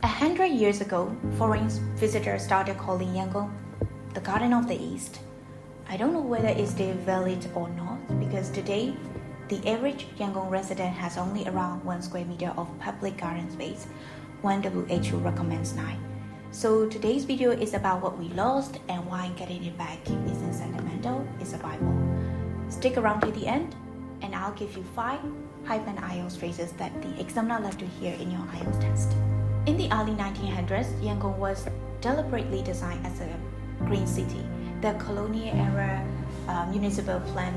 100 years ago, foreign visitors started calling Yangon the Garden of the East. I don't know whether it's still valid or not because today, the average Yangon resident has only around 1 square meter of public garden space. 1 WHO recommends 9. So today's video is about what we lost and why getting it back isn't sentimental, it's survival. Stick around to the end and I'll give you 5 hype and IELTS phrases that the examiner love to hear in your IELTS test. In the early 1900s, Yangon was deliberately designed as a green city. The colonial era municipal plan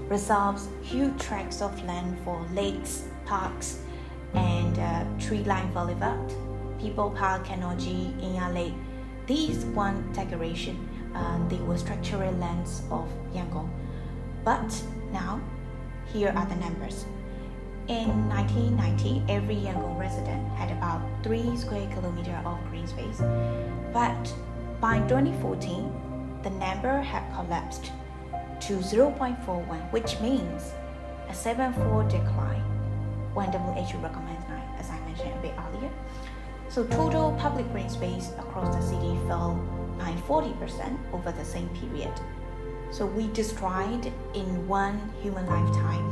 reserves huge tracts of land for lakes, parks, and tree-lined boulevard. People Park, Kanoji, Inya Lake. These one decoration, they were structural lands of Yangon. But now, here are the numbers. In 1990, every Yangon resident had about 3 square kilometers of green space. But by 2014, the number had collapsed to 0.41, which means a 7-fold decline when WHO recommends 9, as I mentioned a bit earlier. So total public green space across the city fell by 40% over the same period. So we destroyed in one human lifetime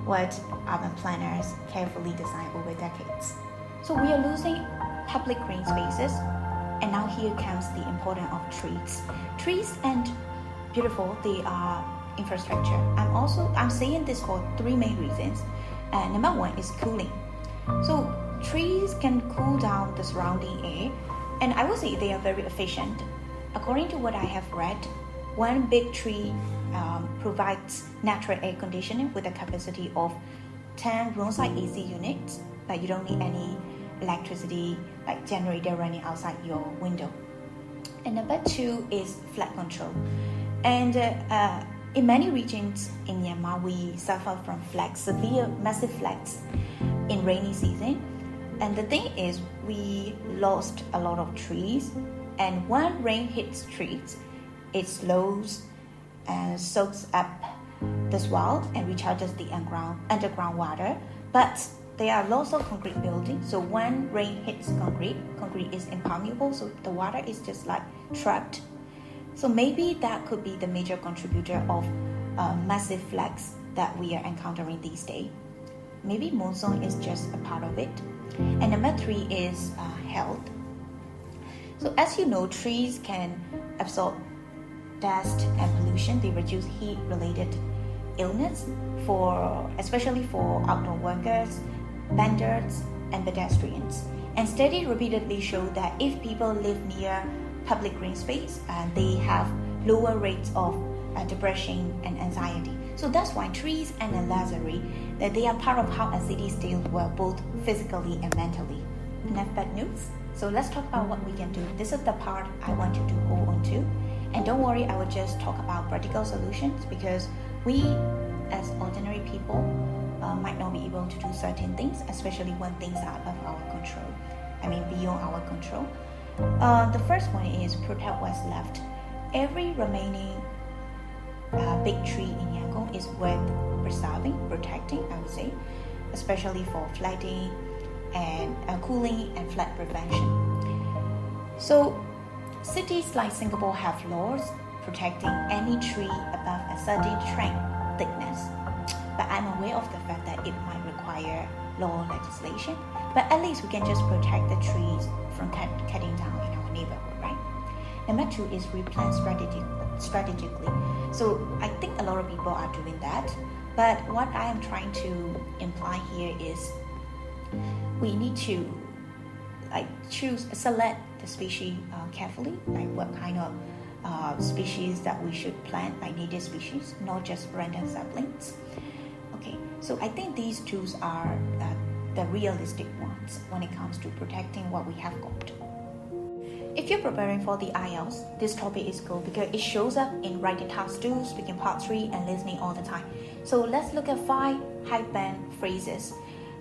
what urban planners carefully designed over decades. So we are losing public green spaces, and now here comes the importance of trees. Trees and beautiful, they are infrastructure. I'm saying this for 3 main reasons. Number 1 is cooling. So trees can cool down the surrounding air, and I would say they are very efficient. According to what I have read, one big tree provides natural air conditioning with a capacity of 10 roadside AC units, but you don't need any electricity like generator running outside your window. And number 2 is flood control. And in many regions in Myanmar, we suffer from floods, severe, massive floods in rainy season. And the thing is, we lost a lot of trees. And when rain hits trees, it slows and soaks up the swell and recharges the underground water. But there are lots of concrete buildings. So when rain hits concrete is impermeable. So the water is just like trapped. So maybe that could be the major contributor of massive floods that we are encountering these days. Maybe monsoon is just a part of it. And number 3 is health. So as you know, trees can absorb dust and pollution. They reduce heat-related illness, especially for outdoor workers, vendors, and pedestrians. And studies repeatedly show that if people live near public green space, they have lower rates of depression and anxiety. So that's why trees and the luxury, that they are part of how a city stays well, both physically and mentally. Enough bad news. So let's talk about what we can do. This is the part I want you to hold on to. And don't worry, I will just talk about practical solutions because we, as ordinary people, might not be able to do certain things, especially when things are above our control. Beyond our control. The first one is protect what's left. Every remaining big tree in Yangon is worth preserving, protecting, I would say, especially for flooding and cooling and flood prevention. So cities like Singapore have laws protecting any tree above a certain trunk thickness. But I'm aware of the fact that it might require law legislation. But at least we can just protect the trees from cutting down in our neighborhood, right? Number 2 is replant strategically. So I think a lot of people are doing that. But what I am trying to imply here is we need to select the species carefully, like what kind of species that we should plant, like native species, not just random saplings. Okay, so I think these 2 are the realistic ones when it comes to protecting what we have got. If you're preparing for the IELTS, this topic is cool because it shows up in writing task 2, speaking part 3, and listening all the time. So let's look at 5 hype band phrases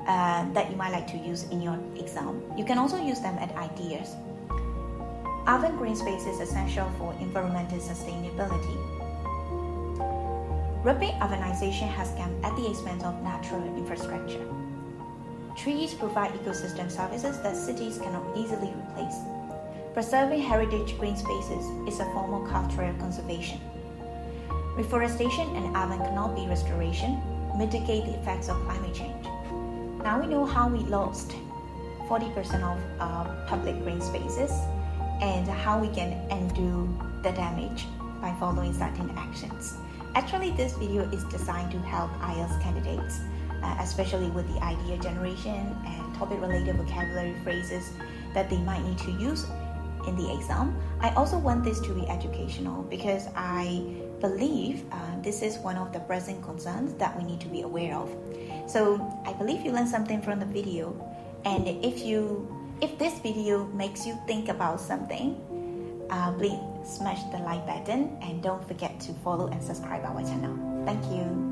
that you might like to use in your exam. You can also use them as ideas. Urban green space is essential for environmental sustainability. Rapid urbanization has come at the expense of natural infrastructure. Trees provide ecosystem services that cities cannot easily replace. Preserving heritage green spaces is a form of cultural conservation. Reforestation and urban canopy restoration mitigate the effects of climate change. Now we know how we lost 40% of public green spaces and how we can undo the damage by following certain actions. Actually, this video is designed to help IELTS candidates, especially with the idea generation and topic-related vocabulary phrases that they might need to use in the exam. I also want this to be educational because I believe this is one of the pressing concerns that we need to be aware of. So I believe you learned something from the video, and if this video makes you think about something, please smash the like button and don't forget to follow and subscribe our channel. Thank you.